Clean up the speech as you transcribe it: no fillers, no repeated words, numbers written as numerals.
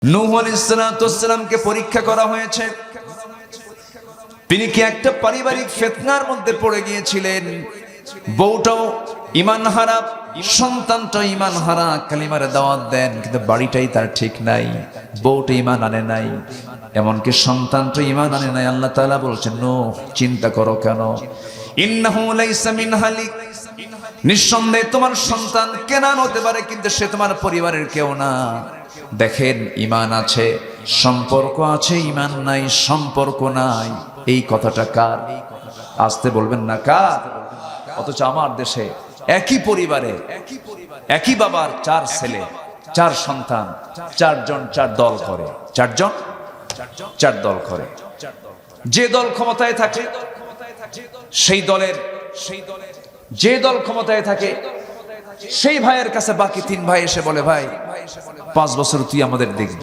নূহ আলাইহিস সালামকে পরীক্ষা করা হয়েছে। তিনি কি একটা পারিবারিক ফিতনার মধ্যে পড়ে গিয়েছিলেন। বউটাও ঈমান হারা, সন্তানটাও ঈমান হারা, কালিমার দাওয়াত দেন কিন্তু বাড়িটাই তার ঠিক নাই, বউটা ঈমান আনে নাই, এমনকি সন্তানটা ঈমান আনে নাই। আল্লাহ তাআলা বলছেন, নূহ চিন্তা করো কেন? ইন্নাহু লাইসা মিন আহলিক, নিঃসন্দেহে তোমার সন্তান কেনান হতে পারে কিন্তু সে তোমার পরিবারের কেউ না। দেখেন, ঈমান আছে, সম্পর্ক আছে, ঈমান নাই, সম্পর্ক নাই। এই কথাটা কার? আসতে বলবেন না কার? অথচ আমার দেশে একই পরিবারে একই বাবার 4 ছেলে 4 সন্তান, 4 জন 4 দল করে, 4 জন 4 দল করে। যে দল ক্ষমতায় থাকে সেই দলের যে দল ক্ষমতায় থাকে সেই ভাইয়ের কাছে বাকি 3 ভাই এসে বলে, ভাই 5 বছর তুই আমাদের দেখবি।